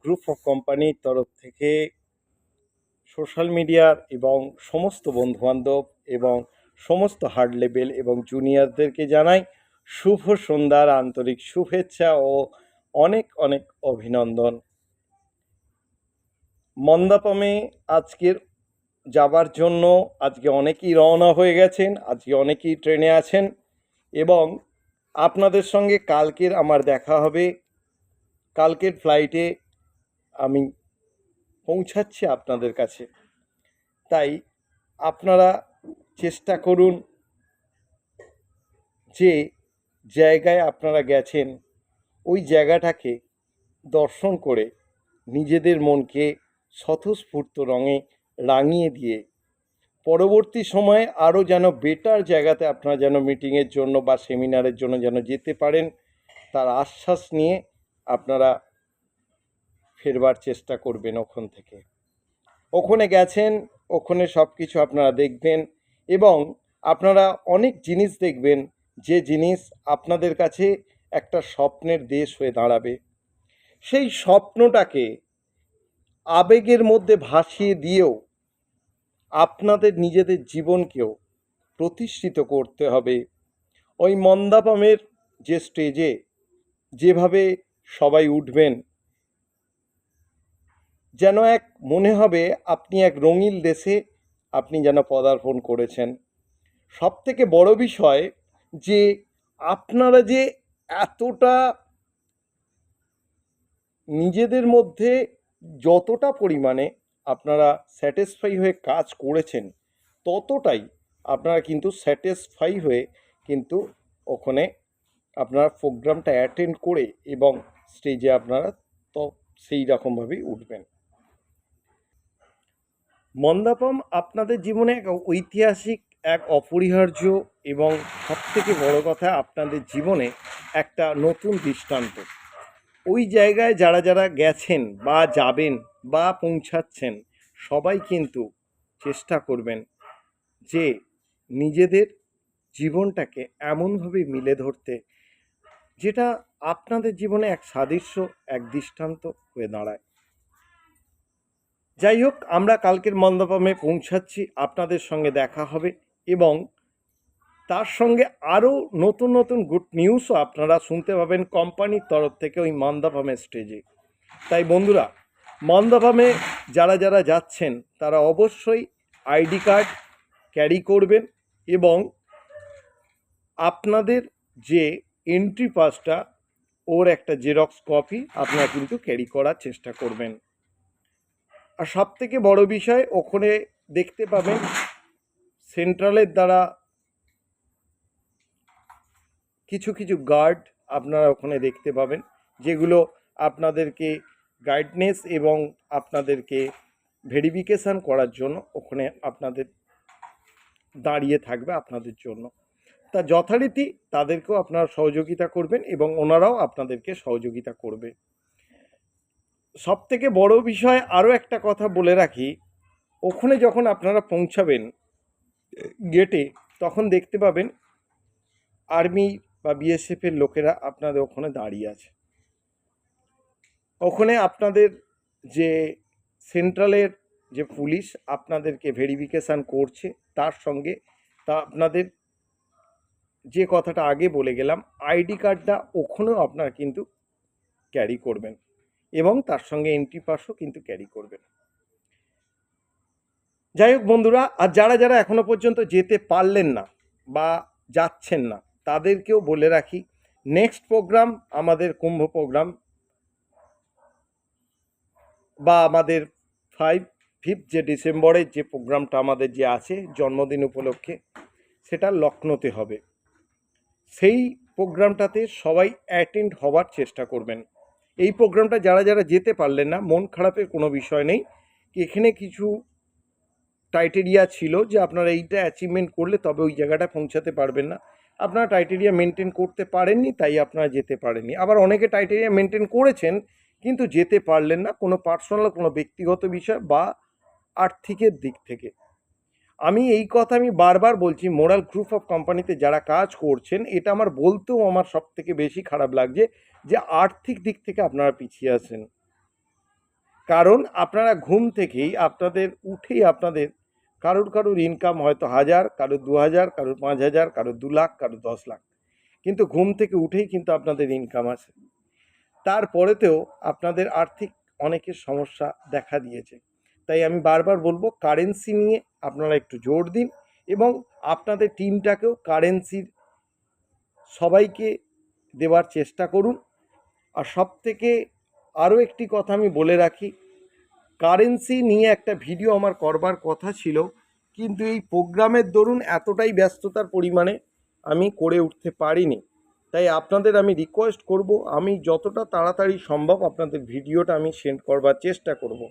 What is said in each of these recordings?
Group of কোম্পানির তরফ থেকে সোশ্যাল মিডিয়ার এবং সমস্ত বন্ধুবান্ধব এবং সমস্ত হার্ড লেভেল এবং জুনিয়রদেরকে জানাই শুভ সন্ধ্যার আন্তরিক শুভেচ্ছা ও অনেক অনেক অভিনন্দন। মন্দাপমে আজকের যাবার জন্য আজকে অনেকেই রওনা হয়ে গেছেন, আজকে অনেকেই ট্রেনে আছেন এবং আপনাদের সঙ্গে কালকের আমার দেখা হবে। কালকের ফ্লাইটে আমি পৌঁছাচ্ছি আপনাদের কাছে, তাই আপনারা চেষ্টা করুন যে জায়গায় আপনারা গেছেন ওই জায়গাটাকে দর্শন করে নিজেদের মনকে স্বতঃস্ফূর্ত রঙে রাঙিয়ে দিয়ে পরবর্তী সময়ে আরও যেন বেটার জায়গাতে আপনারা যেন মিটিংয়ের জন্য বা সেমিনারের জন্য যেন যেতে পারেন তার আশ্বাস নিয়ে আপনারা ফেরবার চেষ্টা করবেন। ওখানে গেছেন, ওখানে সব কিছু আপনারা দেখবেন এবং আপনারা অনেক জিনিস দেখবেন যে জিনিস আপনাদের কাছে একটা স্বপ্নের দেশ হয়ে দাঁড়াবে। সেই স্বপ্নটাকে আবেগের মধ্যে ভাসিয়ে দিয়েও আপনাদের নিজেদের জীবনকেও প্রতিষ্ঠিত করতে হবে। ওই মন্দাপমের যে স্টেজে যেভাবে সবাই উঠবেন, যেন এক মনে হবে আপনি এক রঙিন দেশে আপনি যেন পদার্পণ করেছেন। সবথেকে বড় বিষয় যে আপনারা যে এতটা নিজেদের মধ্যে যতটা পরিমাণে আপনারা স্যাটিসফাই হয়ে কাজ করেছেন ততটাই আপনারা কিন্তু স্যাটিসফাই হয়ে কিন্তু ওখানে আপনারা প্রোগ্রামটা অ্যাটেন্ড করে এবং স্টেজে আপনারা তো সেই রকমভাবেই উঠবেন। মন্দাপম আপনাদের জীবনে এক ঐতিহাসিক, এক অপরিহার্য এবং সবথেকে বড় কথা আপনাদের জীবনে একটা নতুন দৃষ্টান্ত। ওই জায়গায় যারা যারা গেছেন বা যাবেন বা পৌঁছাচ্ছেন সবাই কিন্তু চেষ্টা করবেন যে নিজেদের জীবনটাকে এমনভাবে মিলে ধরতে যেটা আপনাদের জীবনে এক সাদৃশ্য, এক দৃষ্টান্ত হয়ে দাঁড়ায়। যাই হোক, আমরা কালকের মন্দাপমে পৌঁছাচ্ছি, আপনাদের সঙ্গে দেখা হবে এবং তার সঙ্গে আরও নতুন নতুন গুড নিউজও আপনারা শুনতে পাবেন কোম্পানির তরফ থেকে ওই মন্দাপমের স্টেজে। তাই বন্ধুরা, মন্দাপমে যারা যারা যাচ্ছেন তারা অবশ্যই আইডি কার্ড ক্যারি করবেন এবং আপনাদের যে এন্ট্রি পাসটা ওর একটা জেরক্স কপি আপনারা কিন্তু ক্যারি করার চেষ্টা করবেন। আর সবথেকে বড় বিষয়, ওখানে দেখতে পাবেন সেন্ট্রালের দ্বারা কিছু কিছু গার্ড আপনারা ওখানে দেখতে পাবেন যেগুলো আপনাদেরকে গাইডনেস এবং আপনাদেরকে ভেরিফিকেশান করার জন্য ওখানে আপনাদের দাঁড়িয়ে থাকবে আপনাদের জন্য। তা যথারীতি তাদেরকেও আপনারা সহযোগিতা করবেন এবং ওনারাও আপনাদেরকে সহযোগিতা করবে। সবথেকে বড় বিষয় আরও একটা কথা বলে রাখি, ওখানে যখন আপনারা পৌঁছাবেন গেটে তখন দেখতে পাবেন আর্মি বা বিএসএফের লোকেরা আপনাদের ওখানে দাঁড়িয়ে আছে। ওখানে আপনাদের যে সেন্ট্রালের যে পুলিশ আপনাদেরকে ভেরিফিকেশান করছে তার সঙ্গে তা আপনাদের যে কথাটা আগে বলে গেলাম আইডি কার্ডটা ওখানেও আপনারা কিন্তু ক্যারি করবেন এবং তার সঙ্গে এন্ট্রি পাসও কিন্তু ক্যারি করবেন। যাই হোক বন্ধুরা, আর যারা যারা এখনো পর্যন্ত যেতে পারলেন না বা যাচ্ছেন না তাদেরকেও বলে রাখি, নেক্সট প্রোগ্রাম আমাদের কুম্ভ প্রোগ্রাম বা আমাদের 5th যে ডিসেম্বরের যে প্রোগ্রামটা আমাদের যে আছে জন্মদিন উপলক্ষে, সেটা লখনৌতে হবে। সেই প্রোগ্রামটাতে সবাই অ্যাটেন্ড হওয়ার চেষ্টা করবেন। এই প্রোগ্রামটা যারা যারা যেতে পারলেন না, মন খারাপের কোনো বিষয় নেই। এখানে কিছু ক্রাইটেরিয়া ছিল যে আপনারা এইটা অ্যাচিভমেন্ট করলে তবে ওই জায়গাটা পৌঁছাতে পারবেন না। আপনারা ক্রাইটেরিয়া মেনটেন করতে পারেননি, তাই আপনারা যেতে পারেননি। আবার অনেকে ক্রাইটেরিয়া মেনটেন করেছেন কিন্তু যেতে পারলেন না, কোনো পার্সোনাল কোনো ব্যক্তিগত বিষয় বা আর্থিকের দিক থেকে। আমি এই কথা আমি বারবার বলছি, মোরাল গ্রুপ অফ কোম্পানিতে যারা কাজ করছেন, এটা আমার বলতেও আমার সব থেকে বেশি খারাপ লাগছে যে আর্থিক দিক থেকে আপনারা পিছিয়ে আছেন। কারণ আপনারা ঘুম থেকেই আপনাদের উঠেই আপনাদের কারোর ইনকাম হয়তো 1000, কারোর 2000, কারোর 5000, কারোর 2 লাখ, কারোর 10 লাখ, কিন্তু ঘুম থেকে উঠেই কিন্তু আপনাদের ইনকাম আছে। তারপরেতেও আপনাদের আর্থিক অনেকের সমস্যা দেখা দিয়েছে। তাই আমি বারবার বলবো, কারেন্সি নিয়ে আপনারা একটু জোর দিন এবং আপনাদের টিমটাকেও কারেন্সির সবাইকে দেওয়ার চেষ্টা করুন। আর সবথেকে আরও একটি কথা আমি বলে রাখি, কারেন্সি নিয়ে একটা ভিডিও আমার করবার কথা ছিল, কিন্তু এই প্রোগ্রামের দরুন এতটাই ব্যস্ততার পরিমাণে আমি করে উঠতে পারিনি। তাই আপনাদের আমি রিকোয়েস্ট করব, আমি যতটা তাড়াতাড়ি সম্ভব আপনাদের ভিডিওটা আমি সেন্ড করবার চেষ্টা করব।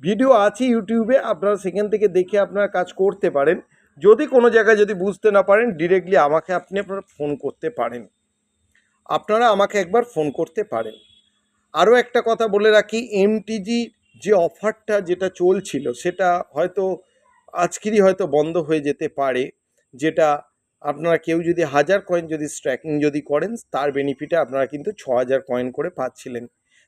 ভিডিও আছে ইউটিউবে, আপনারা সেখান থেকে দেখে আপনারা কাজ করতে পারেন। যদি কোনো জায়গায় যদি বুঝতে না পারেন, ডিরেক্টলি আমাকে আপনারা ফোন করতে পারেন, আপনারা আমাকে একবার ফোন করতে পারেন। আরও একটা কথা বলে রাখি, এমটিজি যে অফারটা যেটা চলছিল সেটা হয়তো আজকেরই হয়তো বন্ধ হয়ে যেতে পারে, যেটা আপনারা কেউ যদি 1000 কয়েন যদি স্ট্র্যাকিং যদি করেন, তার বেনিফিটে আপনারা কিন্তু 6000 কয়েন করে পাচ্ছিলেন।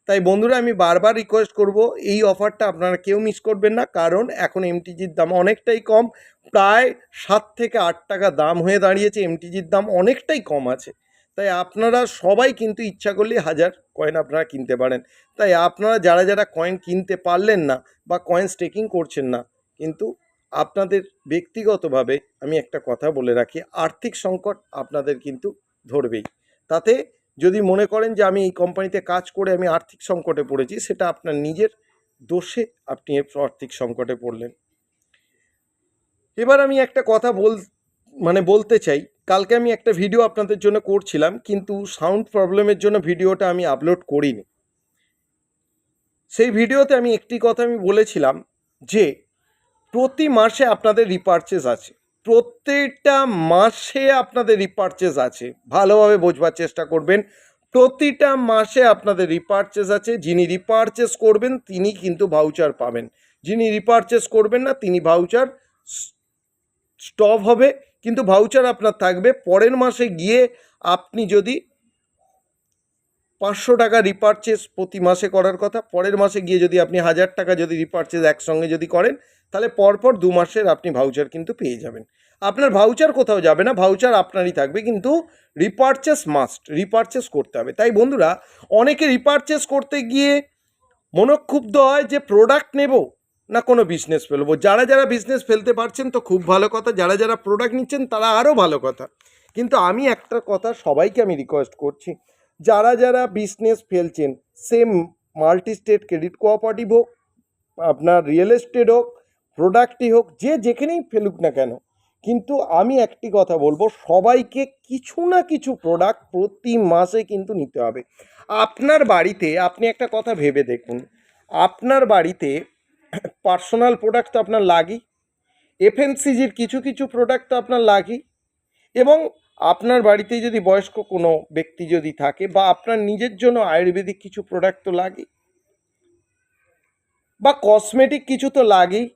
তাই বন্ধুরা, আমি বারবার রিকোয়েস্ট করব, এই অফারটা আপনারা কেউ মিস করবেন না, কারণ এখন এমটিজির দাম অনেকটাই কম, প্রায় 7 থেকে 8 টাকা দাম হয়ে দাঁড়িয়েছে, এমটিজির দাম অনেকটাই কম আছে। তাই আপনারা সবাই কিন্তু ইচ্ছা করলে 1000 কয়েন আপনারা কিনতে পারেন। তাই আপনারা যারা যারা কয়েন কিনতে পারলেন না বা কয়েন স্টেকিং করছেন না, কিন্তু আপনাদের ব্যক্তিগতভাবে আমি একটা কথা বলে রাখি, আর্থিক সংকট আপনাদের কিন্তু ধরবেই। তাতে যদি মনে করেন যে আমি এই কোম্পানিতে কাজ করে আমি আর্থিক সংকটে পড়েছি, সেটা আপনার নিজের দোষে আপনি আর্থিক সংকটে পড়লেন। এবার আমি একটা কথা বলতে চাই, কালকে আমি একটা ভিডিও আপনাদের জন্য করছিলাম, কিন্তু সাউন্ড প্রবলেমের জন্য ভিডিওটা আমি আপলোড করিনি। সেই ভিডিওতে আমি একটি কথা আমি বলেছিলাম যে প্রতি মাসে আপনাদের রিপারচেজ আছে, প্রত্যেকটা মাসে আপনাদের রিপারচেজ আছে, ভালোভাবে বোঝবার চেষ্টা করবেন। প্রতিটা মাসে আপনাদের রিপারচেজ আছে, যিনি রিপারচেজ করবেন তিনি কিন্তু ভাউচার পাবেন, যিনি রিপারচেজ করবেন না তিনি ভাউচার স্টপ হবে, কিন্তু ভাউচার আপনার থাকবে। পরের মাসে গিয়ে আপনি যদি 500 টাকা রিপারচেজ প্রতি মাসে করার কথা, পরের মাসে গিয়ে যদি আপনি 1000 টাকা যদি রিপারচেজ একসঙ্গে যদি করেন, তাহলে পরপর 2 মাসের আপনি ভাউচার কিন্তু পেয়ে যাবেন। আপনার ভাউচার কোথাও যাবে না, ভাউচার আপনারই থাকবে, কিন্তু রিপারচেজ মাস্ট, রিপারচেজ করতে হবে। তাই বন্ধুরা, অনেকে রিপারচেজ করতে গিয়ে মনক্ষুব্ধ হয় যে প্রোডাক্ট নেব না কোনো বিজনেস ফেলবো। যারা যারা বিজনেস ফেলতে পারছেন তো খুব ভালো কথা, যারা যারা প্রোডাক্ট নিচ্ছেন তারা আরও ভালো কথা। কিন্তু আমি একটা কথা সবাইকে আমি রিকোয়েস্ট করছি, যারা যারা বিজনেস ফেলছেন, same multi state credit cooperative হোক, আপনার রিয়েল এস্টেট হোক, প্রোডাক্টই হোক, যে যেখানেই ফেলুক না কেন, কিন্তু আমি একটি কথা বলবো, সবাইকে কিছু না কিছু প্রোডাক্ট প্রতি মাসে কিন্তু নিতে হবে। আপনার বাড়িতে আপনি একটা কথা ভেবে দেখুন, আপনার বাড়িতে পার্সোনাল প্রোডাক্ট তো আপনার লাগেই, এফএমসিজির কিছু কিছু প্রোডাক্ট তো আপনার লাগেই, এবং আপনার বাড়িতে যদি বয়স্ক কোনো ব্যক্তি যদি থাকে বা আপনার নিজের জন্য আয়ুর্বেদিক কিছু প্রোডাক্ট তো লাগেই, বা কসমেটিক কিছু তো লাগেই,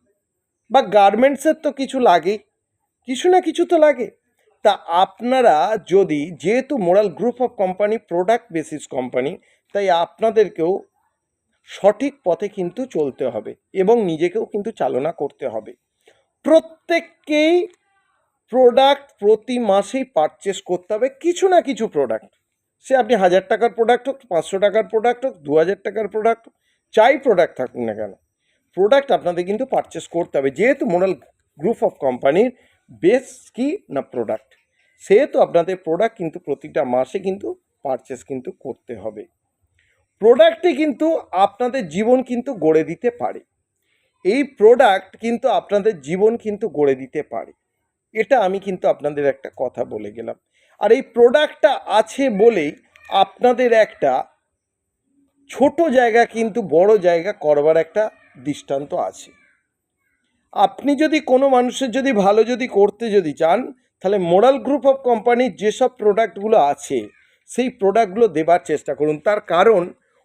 বা গার্মেন্টসের তো কিছু লাগেই, কিছু না কিছু তো লাগে। তা আপনারা যদি, যেহেতু moral group of company product basis company, তাই আপনাদেরকেও সঠিক পথে কিন্তু চলতে হবে এবং নিজেকেও কিন্তু চালনা করতে হবে। প্রত্যেককেই প্রোডাক্ট প্রতি মাসেই পারচেস করতে হবে, কিছু না কিছু প্রোডাক্ট, সে আপনি 1000 টাকার প্রোডাক্ট হোক, 500 টাকার প্রোডাক্ট হোক, 2000 টাকার প্রোডাক্ট হোক, যাই প্রোডাক্ট থাকুক না কেন, প্রোডাক্ট আপনাদের কিন্তু পারচেস করতে হবে। যেহেতু মোরাল গ্রুপ অফ কোম্পানির বেস কি না প্রোডাক্ট, সেহেতু আপনাদের প্রোডাক্ট কিন্তু প্রতিটা মাসে কিন্তু পারচেস কিন্তু করতে হবে। প্রোডাক্টই কিন্তু আপনাদের জীবন কিন্তু গড়ে দিতে পারে, এই প্রোডাক্ট কিন্তু আপনাদের জীবন কিন্তু গড়ে দিতে পারে, এটা আমি কিন্তু আপনাদের একটা কথা বলে গেলাম। আর এই প্রোডাক্টটা আছে বলেই আপনাদের একটা ছোট জায়গা কিন্তু বড় জায়গা করবার একটা দৃষ্টান্ত আছে। আপনি যদি কোনো মানুষের যদি ভালো যদি করতে যদি চান, তাহলে মোরাল গ্রুপ অফ কোম্পানির যেসব প্রোডাক্টগুলো আছে সেই প্রোডাক্টগুলো দেবার চেষ্টা করুন। তার কারণ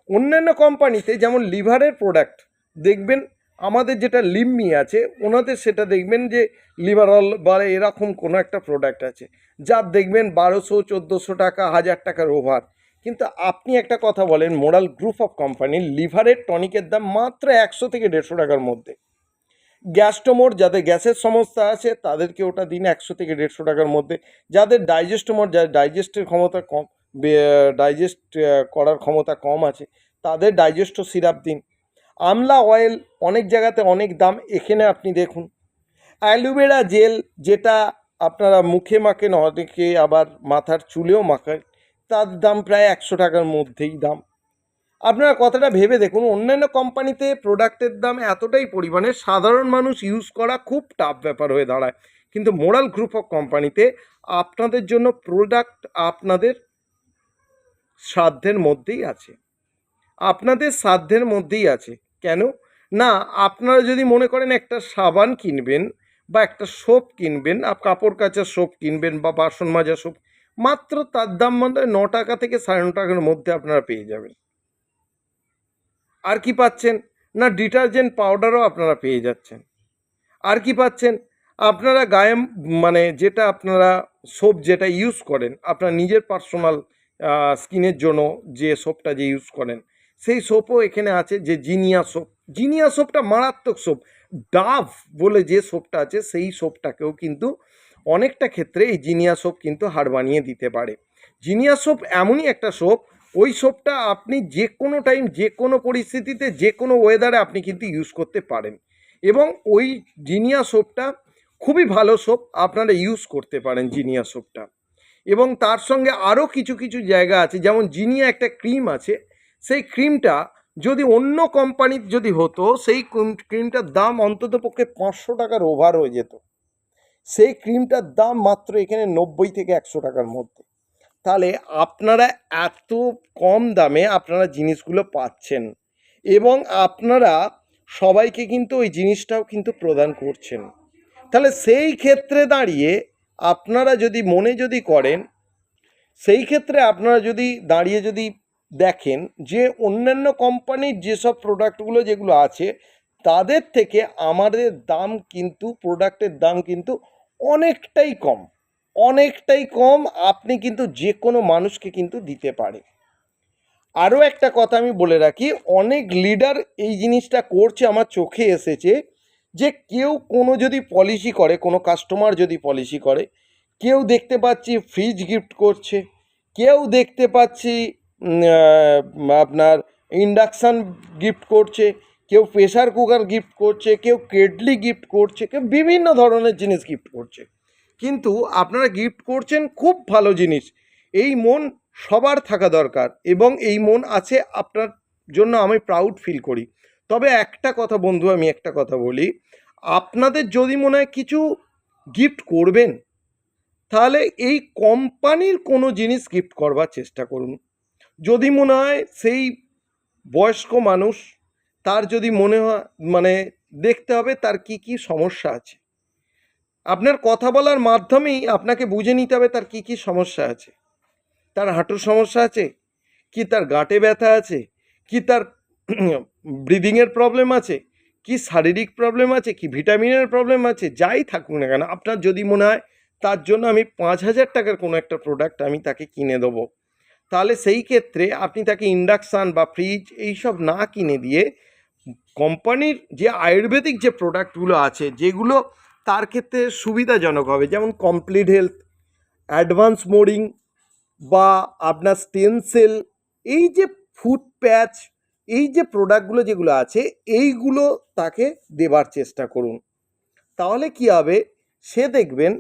অন্যান্য কোম্পানিতে যেমন লিভারের প্রোডাক্ট দেখবেন, আমাদের যেটা লিম্মি আছে ওনাদের সেটা দেখবেন যে লিভারল বা এরকম কোনো একটা প্রোডাক্ট আছে, যার দেখবেন 1200, 1400 টাকা, 1000 টাকার ওভার। কিন্তু আপনি একটা কথা বলেন, মোরাল গ্রুপ অফ কোম্পানির লিভারের টনিকের দাম মাত্র 100 থেকে 150 টাকার মধ্যে। গ্যাস্ট্রোমোর, যাদের গ্যাসের সমস্যা আছে তাদেরকে ওটা দিন 100 থেকে 150 টাকার মধ্যে। যাদের ডাইজেস্টোমোর, যাদের ডাইজেস্টের ক্ষমতা কম, ডাইজেস্ট করার ক্ষমতা কম আছে, তাদের ডাইজেস্টো সিরাপ দিন। আমলা অয়েল অনেক জায়গাতে অনেক দাম, এখানে আপনি দেখুন। অ্যালোভেরা জেল, যেটা আপনারা মুখে মাখেন, অনেকে আবার মাথার চুলেও মাখেন, তার দাম প্রায় 100 টাকার মধ্যেই দাম। আপনারা কথাটা ভেবে দেখুন, অন্যান্য কোম্পানিতে প্রোডাক্টের দাম এতটাই পরিমাণে সাধারণ মানুষ ইউজ করা খুব টাফ ব্যাপার হয়ে দাঁড়ায়, কিন্তু মোরাল গ্রুপ অফ কোম্পানিতে আপনাদের জন্য প্রোডাক্ট আপনাদের সাধ্যের মধ্যেই আছে, আপনাদের সাধ্যের মধ্যেই আছে। কেন না, আপনারা যদি মনে করেন একটা সাবান কিনবেন বা একটা সোপ কিনবেন, কাপড় কাচার সোপ কিনবেন বা বাসন মাজা সোপ, মাত্র তার দাম মানে 9 টাকা থেকে 9.5 টাকার মধ্যে আপনারা পেয়ে যাবেন। আর কি পাচ্ছেন না, ডিটারজেন্ট পাউডারও আপনারা পেয়ে যাচ্ছেন। আর কি পাচ্ছেন, আপনারা গায়ে মানে যেটা আপনারা সোপ যেটা ইউজ করেন আপনার নিজের পার্সোনাল স্কিনের জন্য, যে সোপটা যে ইউজ করেন সেই সোপও এখানে আছে, যে জিনিয়া সোপ। জিনিয়া সোপটা মারাত্মক সোপ। ডাভ বলে যে সোপটা আছে সেই সোপটাকেও কিন্তু অনেকটা ক্ষেত্রে এই জিনিয়া সোপ কিন্তু হাড় বানিয়ে দিতে পারে। জিনিয়া সোপ এমনই একটা সোপ, ওই সোপটা আপনি যে কোনো টাইম, যে কোনো পরিস্থিতিতে, যে কোনো ওয়েদারে আপনি কিন্তু ইউজ করতে পারেন। এবং ওই জিনিয়া সোপটা খুবই ভালো সোপ, আপনারা ইউজ করতে পারেন জিনিয়া সোপটা। এবং তার সঙ্গে আরও কিছু কিছু জায়গা আছে, যেমন জিনিয়া একটা ক্রিম আছে, সেই ক্রিমটা যদি অন্য কোম্পানির যদি হতো, সেই ক্রিমটার দাম অন্তত পক্ষে 500 টাকার ওভার হয়ে যেত। সেই ক্রিমটার দাম মাত্র এখানে 90 থেকে 100 টাকার মধ্যে। তাহলে আপনারা এত কম দামে আপনারা জিনিসগুলো পাচ্ছেন এবং আপনারা সবাইকে কিন্তু ওই জিনিসটাও কিন্তু প্রদান করছেন। তাহলে সেই ক্ষেত্রে দাঁড়িয়ে আপনারা যদি মনে যদি করেন, সেই ক্ষেত্রে আপনারা যদি দাঁড়িয়ে যদি দেখেন যে অন্যান্য কোম্পানির যেসব প্রোডাক্টগুলো যেগুলো আছে তাদের থেকে আমাদের দাম কিন্তু, প্রোডাক্টের দাম কিন্তু অনেকটাই কম, অনেকটাই কম। আপনি কিন্তু যে কোনো মানুষকে কিন্তু দিতে পারে। আরও একটা কথা আমি বলে রাখি, অনেক লিডার এই জিনিসটা করছে, আমার চোখে এসেছে, যে কেউ কোনো যদি পলিসি করে, কোনো কাস্টমার যদি পলিসি করে, কেউ দেখতে পাচ্ছি ফ্রিজ গিফট করছে, কেউ দেখতে পাচ্ছি আপনার ইন্ডাকশান গিফট করছে, কেউ প্রেশার কুকার গিফট করছে, কেউ কেটলি গিফট করছে, কেউ বিভিন্ন ধরনের জিনিস গিফট করছে। কিন্তু আপনারা গিফট করছেন খুব ভালো জিনিস, এই মন সবার থাকা দরকার এবং এই মন আছে আপনার জন্য, আমি প্রাউড ফিল করি। তবে একটা কথা বন্ধু, আমি একটা কথা বলি, আপনাদের যদি মনে হয় কিছু গিফট করবেন, তাহলে এই কোম্পানির কোনো জিনিস গিফট করবার চেষ্টা করুন। যদি মনে হয় সেই বয়স্ক মানুষ, তার যদি মনে হয়, মানে দেখতে হবে তার কি কি সমস্যা আছে, আপনার কথা বলার মাধ্যমেই আপনাকে বুঝে নিতে হবে তার কি কি সমস্যা আছে। তার হাঁটুর সমস্যা আছে, কি তার গাঁটে ব্যথা আছে, কি তার ব্রিদিংয়ের প্রবলেম আছে, কি শারীরিক প্রবলেম আছে, কি ভিটামিনের প্রবলেম আছে, যাই থাকুক না কেন, আপনার যদি মনে হয় তার জন্য আমি 5,000 টাকার কোনো একটা প্রোডাক্ট আমি তাকে কিনে দেবো, তাহলে সেই ক্ষেত্রে আপনি তাকে ইন্ডাকশান বা ফ্রিজ এইসব না কিনে দিয়ে কোম্পানির যে আয়ুর্বেদিক যে প্রোডাক্টগুলো আছে যেগুলো তার ক্ষেত্রে সুবিধাজনক হবে, যেমন কমপ্লিট হেলথ, অ্যাডভান্স মোডিং বা আপনার স্টেম সেল, এই যে ফুড প্যাচ, এই যে প্রোডাক্টগুলো যেগুলো আছে এইগুলো তাকে দেবার চেষ্টা করুন। তাহলে কি হবে, সে দেখবেন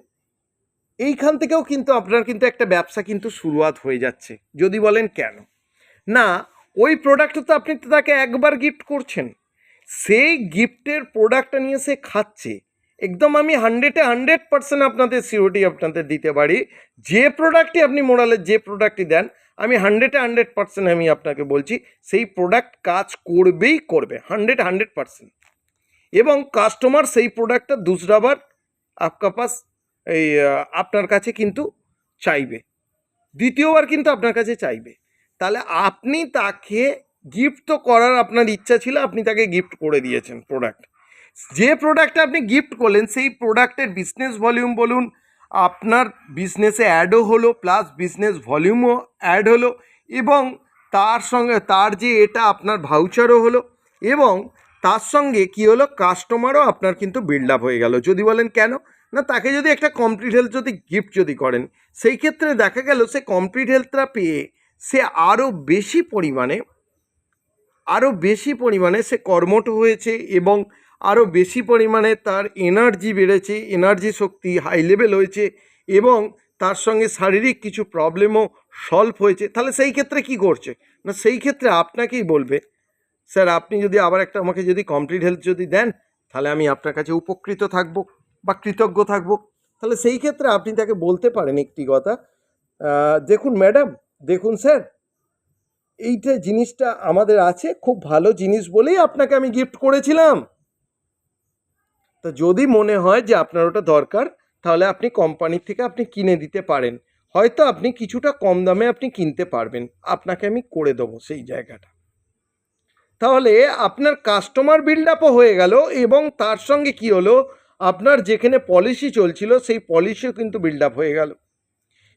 এইখান থেকেও কিন্তু আপনার কিন্তু একটা ব্যবসা কিন্তু শুরুয়াত হয়ে যাচ্ছে। যদি বলেন কেন না, ওই প্রোডাক্টটা তো আপনি তো তাকে একবার গিফট করছেন, সেই গিফটের প্রোডাক্টটা নিয়ে সে খাচ্ছে। একদম আমি 100% আপনাদের সিওরিটি আপনাদের দিতে পারি, যে প্রোডাক্টই আপনি মোরালের যে প্রোডাক্টই দেন, আমি 100% আমি আপনাকে বলছি সেই প্রোডাক্ট কাজ করবেই করবে, 100%। এবং কাস্টমার সেই প্রোডাক্টটা দুসরাবার আপকা পাস এই আপনার কাছে কিন্তু চাইবে, দ্বিতীয়বার কিন্তু আপনার কাছে চাইবে। তাহলে আপনি তাকে গিফট তো করার আপনার ইচ্ছা ছিল, আপনি তাকে গিফট করে দিয়েছেন প্রোডাক্ট। যে প্রোডাক্টটা আপনি গিফট করলেন সেই প্রোডাক্টের বিজনেস ভলিউম বলুন, আপনার বিজনেসে অ্যাডও হলো, প্লাস বিজনেস ভলিউমও অ্যাড হলো, এবং তার সঙ্গে তার যে এটা আপনার ভাউচারও হলো, এবং তার সঙ্গে কি হলো, কাস্টমারও আপনার কিন্তু বিল্ড আপ হয়ে গেল। যদি বলেন কেন, না তাকে যদি একটা কমপ্লিট হেলথ যদি গিফট যদি করেন, সেই ক্ষেত্রে দেখা গেল সে কমপ্লিট হেলথটা পেয়ে সে আরও বেশি পরিমাণে সে কর্মঠ হয়েছে, এবং আরও বেশি পরিমাণে তার এনার্জি বেড়েছে, এনার্জি শক্তি হাই লেভেল হয়েছে, এবং তার সঙ্গে শারীরিক কিছু প্রবলেমও সলভ হয়েছে। তাহলে সেই ক্ষেত্রে কি করছে, না সেই ক্ষেত্রে আপনাকেই বলবে, স্যার আপনি যদি আবার একটা আমাকে যদি কমপ্লিট হেলথ যদি দেন, তাহলে আমি আপনার কাছে উপকৃত থাকব বা কৃতজ্ঞ থাকব। তাহলে সেই ক্ষেত্রে আপনি তাকে বলতে পারেন একটি কথা, দেখুন ম্যাডাম, দেখুন স্যার, এইটা জিনিসটা আমাদের আছে, খুব ভালো জিনিস বলেই আপনাকে আমি গিফট করেছিলাম। তা যদি মনে হয় যে আপনার ওটা দরকার, তাহলে আপনি কোম্পানির থেকে আপনি কিনে দিতে পারেন, হয়তো আপনি কিছুটা কম দামে আপনি কিনতে পারবেন, আপনাকে আমি করে দেবো সেই জায়গাটা। তাহলে আপনার কাস্টমার বিল্ড আপও হয়ে গেল, এবং তার সঙ্গে কি হলো, আপনার যেখানে পলিসি চলছিল সেই পলিসিও কিন্তু বিল্ড আপ হয়ে গেল,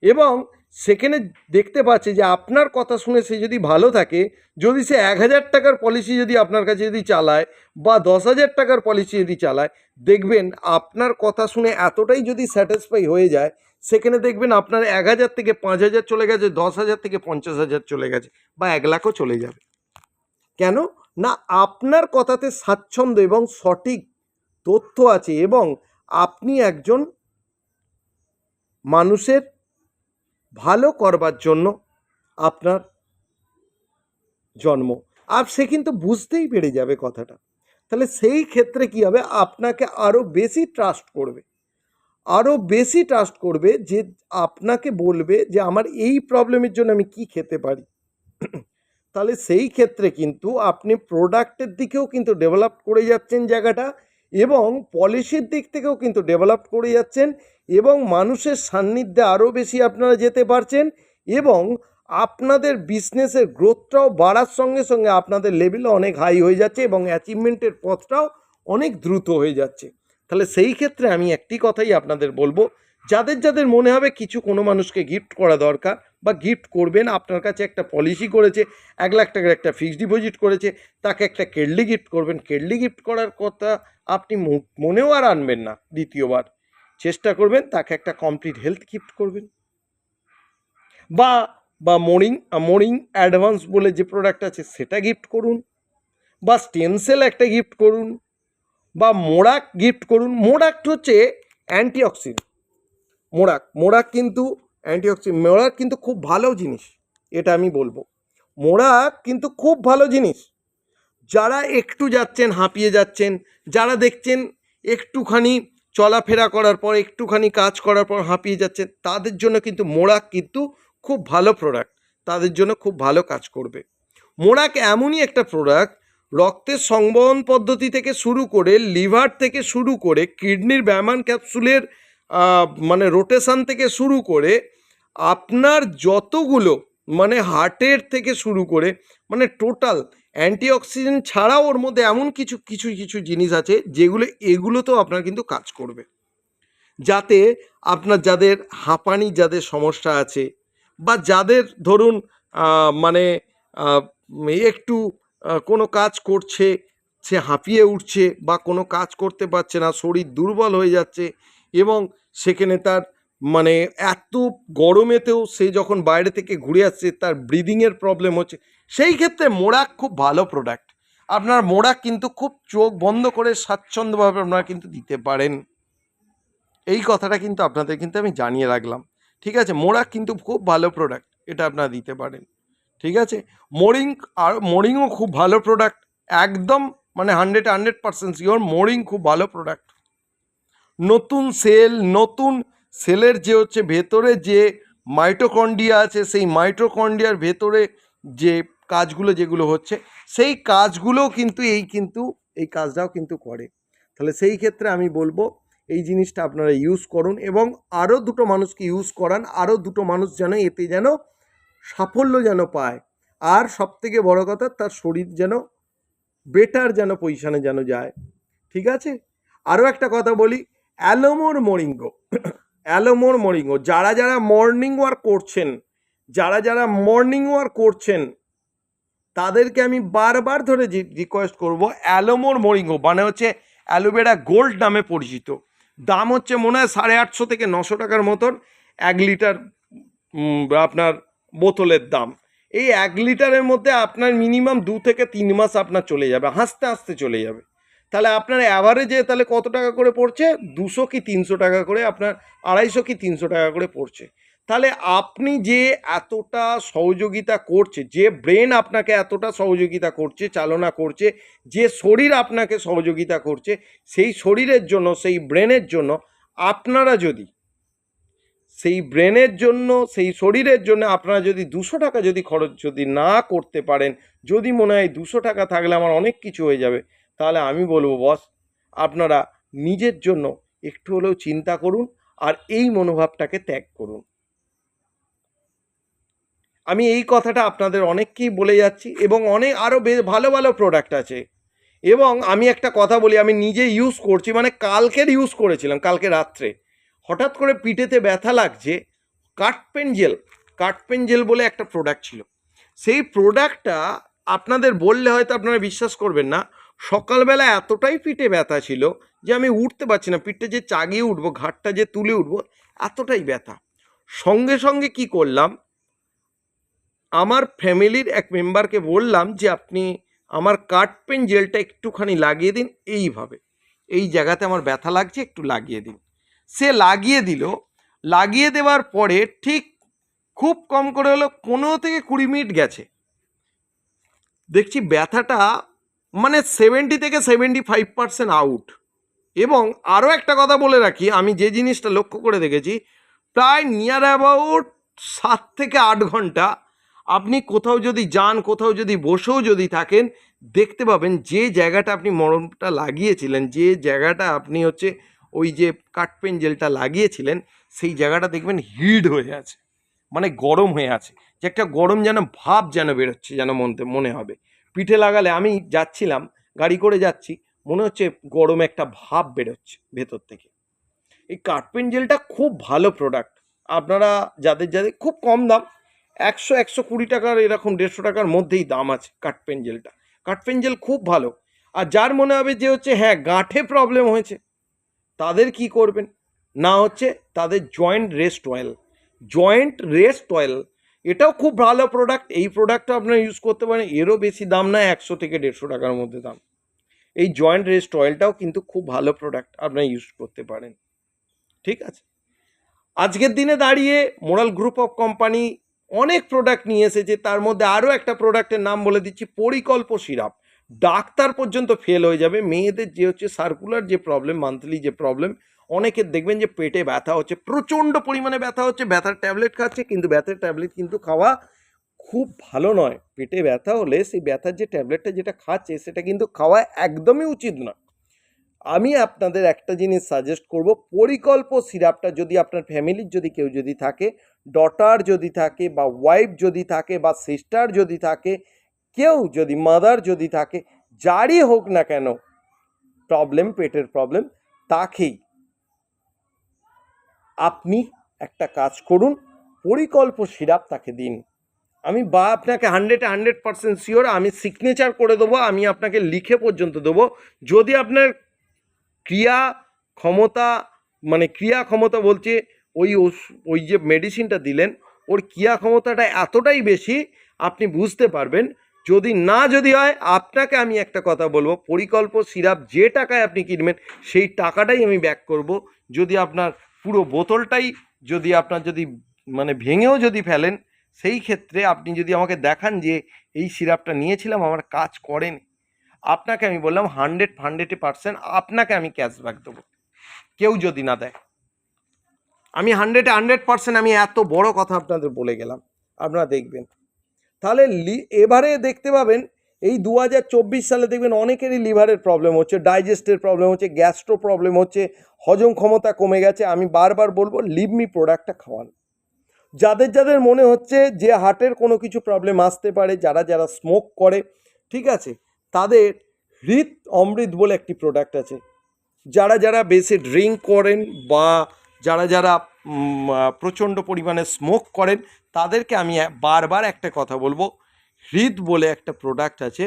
এবং সেখানে দেখতে পাচ্ছে যে আপনার কথা শুনে সে যদি ভালো থাকে, যদি সে 1,000 টাকার পলিসি যদি আপনার কাছে যদি চালায়, বা 10,000 টাকার পলিসি যদি চালায়, দেখবেন আপনার কথা শুনে এতটাই যদি স্যাটিসফাই হয়ে যায়, সেখানে দেখবেন আপনার 1,000 থেকে 5,000 চলে গেছে, 10,000 থেকে 50,000 চলে গেছে, বা 1,00,000ও চলে যাবে। কেন না, আপনার কথাতে স্বাচ্ছন্দ্য এবং সঠিক তথ্য আছে, এবং আপনি একজন মানুষের ভালো করবার জন্য আপনার জন্ম, আর সে কিন্তু বুঝতেই পেরে যাবে কথাটা। তাহলে সেই ক্ষেত্রে কি হবে, আপনাকে আরও বেশি ট্রাস্ট করবে, আরও বেশি ট্রাস্ট করবে, যে আপনাকে বলবে যে আমার এই প্রবলেমের জন্য আমি কি খেতে পারি। তাহলে সেই ক্ষেত্রে কিন্তু আপনি প্রোডাক্টের দিকেও কিন্তু ডেভেলপ করে যাচ্ছেন জায়গাটা, এবং পলিসির দিক থেকেও কিন্তু ডেভেলপ করে যাচ্ছেন, এবং মানুষের সান্নিধ্যে আরও বেশি আপনারা যেতে পারছেন, এবং আপনাদের বিজনেসের গ্রোথটাও বাড়ার সঙ্গে সঙ্গে আপনাদের লেভেলও অনেক হাই হয়ে যাচ্ছে, এবং অ্যাচিভমেন্টের পথটাও অনেক দ্রুত হয়ে যাচ্ছে। তাহলে সেই ক্ষেত্রে আমি একটি কথাই আপনাদের বলবো, যাদের যাদের মনে হবে কিছু কোনো মানুষকে গিফট করা দরকার, বা গিফট করবেন, আপনার কাছে একটা পলিসি করেছে, 1,00,000 টাকার একটা ফিক্সড ডিপোজিট করেছে, তাকে একটা কেডলি গিফট করবেন, কেডলি গিফট করার কথা আপনি মনেও আর আনবেন না দ্বিতীয়বার, চেষ্টা করবেন তাকে একটা কমপ্লিট হেলথ গিফট করবেন, বা বা মর্নিং অ্যাডভান্স বলে যে প্রোডাক্ট আছে সেটা গিফট করুন, বা স্টেম সেল একটা গিফট করুন, বা মোড়াক গিফট করুন। মোড়াক হচ্ছে অ্যান্টিঅক্সিডেন্ট, মোড়াক কিন্তু অ্যান্টিঅক্সিডেন্ট, মোড়াক কিন্তু খুব ভালো জিনিস, এটা আমি বলবো, মোড়াক কিন্তু খুব ভালো জিনিস। যারা একটু যাচ্ছেন হাঁপিয়ে যাচ্ছেন, যারা দেখছেন একটুখানি চলাফেরা করার পর, একটুখানি কাজ করার পর হাঁপিয়ে যাচ্ছেন, তাদের জন্য কিন্তু মোড়াক কিন্তু খুব ভালো প্রোডাক্ট, তাদের জন্য খুব ভালো কাজ করবে। মোড়াক এমনই একটা প্রোডাক্ট, রক্তের সংবহন পদ্ধতি থেকে শুরু করে, লিভার থেকে শুরু করে, কিডনির ব্যামান ক্যাপসুলের মানে রোটেশন থেকে শুরু করে, আপনার যতগুলো মানে হার্টের থেকে শুরু করে, মানে টোটাল অ্যান্টিঅক্সিডেন্ট ছাড়াও ওর মধ্যে এমন কিছু কিছু কিছু জিনিস আছে যেগুলো, এগুলোতেও আপনার কিন্তু কাজ করবে, যাতে আপনার যাদের হাঁপানি যাদের সমস্যা আছে, বা যাদের ধরুন মানে একটু কোনো কাজ করছে সে হাঁপিয়ে উঠছে, বা কোনো কাজ করতে পারছে না, শরীর দুর্বল হয়ে যাচ্ছে, এবং সেখানে তার মানে এত গরমেতেও সে যখন বাইরে থেকে ঘুরে আসছে তার ব্রিদিংয়ের প্রবলেম হচ্ছে, সেই ক্ষেত্রে মোড়াক খুব ভালো প্রোডাক্ট। আপনার মোড়াক কিন্তু খুব চোখ বন্ধ করে স্বাচ্ছন্দ্যভাবে আপনারা কিন্তু দিতে পারেন, এই কথাটা কিন্তু আপনাদের কিন্তু আমি জানিয়ে রাখলাম, ঠিক আছে। মোড়াক কিন্তু খুব ভালো প্রোডাক্ট, এটা আপনারা দিতে পারেন, ঠিক আছে। মোরিংও খুব ভালো প্রোডাক্ট, একদম মানে 100% শিওর, মোরিং খুব ভালো প্রোডাক্ট। নতুন সেলের যে হচ্ছে ভেতরে যে মাইটোকন্ড্রিয়া আছে, সেই মাইটোকন্ড্রিয়ার ভেতরে যে কাজগুলো যেগুলো হচ্ছে, সেই কাজগুলোও কিন্তু এই কাজটাও কিন্তু করে। তাহলে সেই ক্ষেত্রে আমি বলবো এই জিনিসটা আপনারা ইউজ করুন, এবং আরও দুটো মানুষকে ইউজ করান, আরও দুটো মানুষ যেন এতে যেন সাফল্য যেন পায়, আর সবথেকে বড় কথা তার শরীর যেন বেটার যেন পজিশানে যেন যায়, ঠিক আছে। আরও একটা কথা বলি, অ্যালোমোর মোরিঙ্গো যারা যারা মর্নিং ওয়াক করছেন, যারা যারা মর্নিং ওয়াক করছেন তাদেরকে আমি বারবার ধরে রিকোয়েস্ট করব, অ্যালোমোর মোরিঙ্গো মানে হচ্ছে অ্যালোভেরা গোল্ড নামে পরিচিত, দাম হচ্ছে মনে হয় 850 থেকে 900 টাকার মতন 1 লিটার আপনার বোতলের দাম। এই 1 লিটারের মধ্যে আপনার মিনিমাম 2 থেকে 3 মাস আপনার চলে যাবে, হাসতে হাসতে চলে যাবে। তাহলে আপনার অ্যাভারেজে তাহলে কত টাকা করে পড়ছে? 200 কি 300 টাকা করে, আপনার 250 কি 300 টাকা করে পড়ছে। তাহলে আপনি যে এতটা সহযোগিতা করছে, যে ব্রেন আপনাকে এতটা সহযোগিতা করছে, চালনা করছে, যে শরীর আপনাকে সহযোগিতা করছে, সেই শরীরের জন্য, সেই ব্রেনের জন্য আপনারা যদি, সেই ব্রেনের জন্য, সেই শরীরের জন্য আপনারা যদি 200 টাকা যদি খরচ যদি না করতে পারেন, যদি মনে হয় 200 টাকা থাকলে আমার অনেক কিছু হয়ে যাবে, তাহলে আমি বলবো বস, আপনারা নিজের জন্য একটু হলেও চিন্তা করুন আর এই মনোভাবটাকে ত্যাগ করুন। আমি এই কথাটা আপনাদের অনেককেই বলে যাচ্ছি, এবং অনেক আরও বেশ ভালো ভালো প্রোডাক্ট আছে। এবং আমি একটা কথা বলি, আমি নিজে ইউজ করছি, মানে কালকের ইউজ করেছিলাম, কালকে রাত্রে হঠাৎ করে পিঠেতে ব্যথা লাগছে, কাঠপেন জেল বলে একটা প্রোডাক্ট ছিল। সেই প্রোডাক্টটা আপনাদের বললে হয়তো আপনারা বিশ্বাস করবেন না, সকালবেলা এতটাই পিঠে ব্যথা ছিল যে আমি উঠতে পারছি না, পিঠটা যে চাগিয়ে উঠবো, ঘাটটা যে তুলে উঠবো, এতটাই ব্যথা। সঙ্গে সঙ্গে কি করলাম, আমার ফ্যামিলির এক মেম্বারকে বললাম যে আপনি আমার কাঠপেন জেলটা একটুখানি লাগিয়ে দিন, এইভাবে এই জায়গাতে আমার ব্যথা লাগছে, একটু লাগিয়ে দিন। সে লাগিয়ে দিল। লাগিয়ে দেওয়ার পরে ঠিক খুব কম করে হলো 15 থেকে 20 মিনিট গেছে, দেখছি ব্যথাটা মানে 70 থেকে 75% আউট। এবং আরও একটা কথা বলে রাখি, আমি যে জিনিসটা লক্ষ্য করে দেখেছি, প্রায় নিয়ার অ্যাবাউট 7 থেকে 8 ঘন্টা আপনি কোথাও যদি যান, কোথাও যদি বসেও যদি থাকেন, দেখতে পাবেন যে জায়গাটা আপনি মলমটা লাগিয়েছিলেন, যে জায়গাটা আপনি হচ্ছে ওই যে কাঠপেন জেলটা লাগিয়েছিলেন, সেই জায়গাটা দেখবেন হিট হয়ে আছে, মানে গরম হয়ে আছে, যে একটা গরম যেন ভাব যেন বেরোচ্ছে, যেন মনে হবে। পিঠে লাগালে, আমি যাচ্ছিলাম গাড়ি করে যাচ্ছি, মনে হচ্ছে গরম একটা ভাব বেরোচ্ছে ভেতর থেকে। এই কাঠপেন জেলটা খুব ভালো প্রোডাক্ট। আপনারা যাদের যাদের খুব কম দাম, 100-120 টাকার, এরকম 150 টাকার মধ্যেই দাম আছে কাঠপেন জেলটা। কাঠপেন জেল খুব ভালো। আর যার মনে হবে যে হচ্ছে হ্যাঁ গাঁঠে প্রবলেম হয়েছে, তাদের কি করবেন না, হচ্ছে তাদের জয়েন্ট রেস্ট অয়েল, এটাও খুব ভালো প্রোডাক্ট। এই প্রোডাক্টটা আপনারা ইউজ করতে পারেন, এরও বেশি দাম না, 100 থেকে 150 টাকার মধ্যে দাম। এই জয়েন্ট রেস্ট অয়েলটাও কিন্তু খুব ভালো প্রোডাক্ট, আপনারা ইউজ করতে পারেন। ঠিক আছে, আজকের দিনে দাঁড়িয়ে মোরাল গ্রুপ অফ কোম্পানি অনেক প্রোডাক্ট নিয়ে এসেছে, তার মধ্যে আরও একটা প্রোডাক্টের নাম বলে দিচ্ছি, পরিকল্প সিরাপ। ডাক্তার পর্যন্ত ফেল হয়ে যাবে। মেয়েদের যে হচ্ছে সার্কুলার যে প্রবলেম, মান্থলি যে প্রবলেম, অনেকের দেখবেন যে পেটে ব্যথা হচ্ছে, প্রচণ্ড পরিমাণে ব্যথা হচ্ছে, ব্যথার ট্যাবলেট খাচ্ছে, কিন্তু ব্যথার ট্যাবলেট কিন্তু খাওয়া খুব ভালো নয়। পেটে ব্যথা হলে সেই ব্যথার যে ট্যাবলেটটা যেটা খাচ্ছে, সেটা কিন্তু খাওয়া একদমই উচিত না। আমি আপনাদের একটা জিনিস সাজেস্ট করব, পরিকল্প সিরাপটা যদি আপনার ফ্যামিলির যদি কেউ যদি থাকে, ডটার যদি থাকে, বা ওয়াইফ যদি থাকে, বা সিস্টার যদি থাকে, কেউ যদি মাদার যদি থাকে, যারই হোক না কেন প্রবলেম, পেটের প্রবলেম, তাকেই আপনি একটা কাজ করুন, পরিকল্প সিরাপ তাকে দিন। আমি বা আপনাকে 100% শিওর, আমি সিগনেচার করে দেবো, আমি আপনাকে লিখে পর্যন্ত দেবো। যদি আপনার ক্রিয়া ক্ষমতা, মানে ক্রিয়া ক্ষমতা বলছে ওই যে মেডিসিনটা দিলেন, ওর ক্রিয়া ক্ষমতাটা এতটাই বেশি, আপনি বুঝতে পারবেন। যদি হয়, আপনাকে আমি একটা কথা বলবো, পরিকল্প সিরাপ যে টাকায় আপনি কিনবেন, সেই টাকাটাই আমি ব্যাক করব। যদি আপনার পুরো বোতলটাই যদি আপনার যদি মানে ভেঙেও যদি ফেলেন, সেই ক্ষেত্রে আপনি যদি আমাকে দেখান যে এই সিরাপটা নিয়েছিলাম আমার কাজ করেনি, আপনাকে আমি বললাম 100% আপনাকে আমি ক্যাশব্যাক দেবো, কেউ যদি না দেয়। আমি 100% আমি এত বড় কথা আপনাদের বলে গেলাম, আপনারা দেখবেন। তাহলে এবারে দেখতে পাবেন এই 2024 সালে দেখবেন অনেকেরই লিভারের প্রবলেম হচ্ছে, ডাইজেস্টের প্রবলেম হচ্ছে, গ্যাস্ট্রো প্রবলেম হচ্ছে, হজম ক্ষমতা কমে গেছে। আমি বারবার বলবো লিভমি প্রোডাক্টটা খাওয়ান। যাদের যাদের মনে হচ্ছে যে হার্টের কোনো কিছু প্রবলেম আসতে পারে, যারা যারা স্মোক করে, ঠিক আছে, তাদের হৃদ অমৃত বলে একটি প্রোডাক্ট আছে। যারা যারা বেশি ড্রিঙ্ক করেন, বা যারা যারা প্রচণ্ড পরিমাণে স্মোক করেন, তাদেরকে আমি বারবার একটা কথা বলবো, হৃদ বলে একটা প্রোডাক্ট আছে,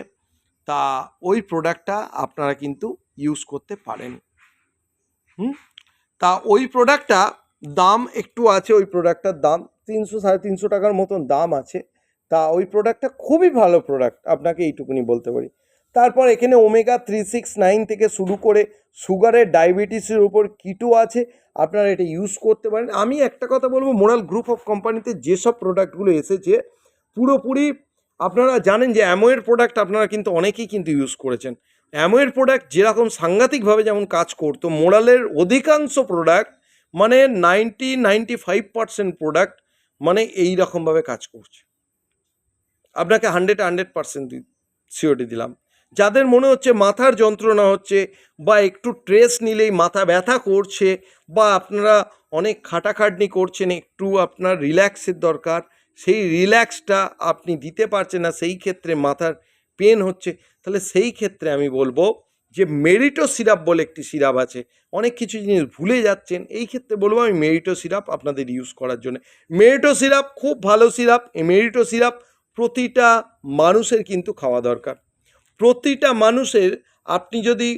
তা ওই প্রোডাক্টটা আপনারা কিন্তু ইউজ করতে পারেন। তা ওই প্রোডাক্টটা দাম একটু আছে, ওই প্রোডাক্টটার দাম 300-350 টাকার মতন দাম আছে। তা ওই প্রোডাক্টটা খুবই ভালো প্রোডাক্ট, আপনাকে এইটুকুনি বলতে পারি। তারপর এখানে ওমেগা 369 থেকে শুরু করে সুগারের, ডায়াবেটিসের উপর কিটো আছে, আপনারা এটা ইউজ করতে পারেন। আমি একটা কথা বলবো, মোরাল গ্রুপ অফ কোম্পানিতে যেসব প্রোডাক্টগুলো এসেছে পুরোপুরি আপনারা জানেন যে অ্যামোয়ের প্রোডাক্ট আপনারা কিন্তু অনেকেই কিন্তু ইউজ করেছেন। অ্যামোয়ের প্রোডাক্ট যেরকম সাংঘাতিকভাবে যেমন কাজ করতো, মোরালের অধিকাংশ প্রোডাক্ট মানে 95% প্রোডাক্ট মানে এই রকমভাবে কাজ করছে। আপনাকে 100% সিওরিটি দিলাম। যাদের মনে হচ্ছে মাথার যন্ত্রণা হচ্ছে বা একটু স্ট্রেস নিলেই মাথা ব্যথা করছে বা আপনারা অনেক খাটাখাটনি করছেন, একটু আপনার রিল্যাক্সের দরকার, সেই রিল্যাক্সটা আপনি দিতে পারছেন না, সেই ক্ষেত্রে মাথার পেন হচ্ছে, তাহলে সেই ক্ষেত্রে আমি বলবো যে মেরিটো সিরাপ বলে একটি সিরাপ আছে, অনেক কিছু জিনিস ভুলে যাচ্ছেন, এই ক্ষেত্রে বলবো আমি মেরিটো সিরাপ আপনাদের ইউজ করার জন্য। মেরিটো সিরাপ খুব ভালো সিরাপ। এই মেরিটো সিরাপ প্রতিটা মানুষের কিন্তু খাওয়া দরকার। প্রতিটা মানুষের, আপনি যদি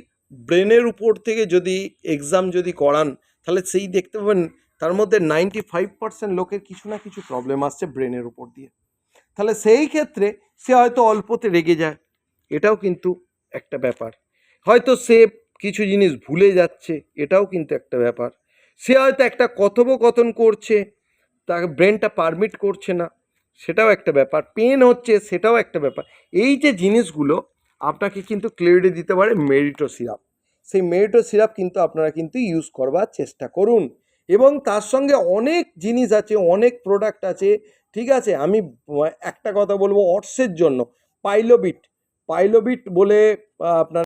ব্রেনের উপর থেকে যদি এক্সাম যদি করান, তাহলে সেই দেখতে পাবেন তার মধ্যে 95% লোকের কিছু না কিছু প্রবলেম আসছে ব্রেনের উপর দিয়ে। তাহলে সেই ক্ষেত্রে সে হয়তো অল্পতে রেগে যায়, এটাও কিন্তু একটা ব্যাপার। হয়তো সে কিছু জিনিস ভুলে যাচ্ছে, এটাও কিন্তু একটা ব্যাপার। সে হয়তো একটা কথোপকথন করছে, তাকে ব্রেনটা পারমিট করছে না, সেটাও একটা ব্যাপার। পেন হচ্ছে, সেটাও একটা ব্যাপার। এই যে জিনিসগুলো আপনাকে কিন্তু ক্লিয়ারিটি দিতে পারে মেরিটো সিরাপ। সেই মেরিটো সিরাপ কিন্তু আপনারা কিন্তু ইউজ করবার চেষ্টা করুন। এবং তার সঙ্গে অনেক জিনিস আছে, অনেক প্রোডাক্ট আছে, ঠিক আছে। আমি একটা কথা বলবো, অটসের জন্য পাইলোবিট বলে আপনার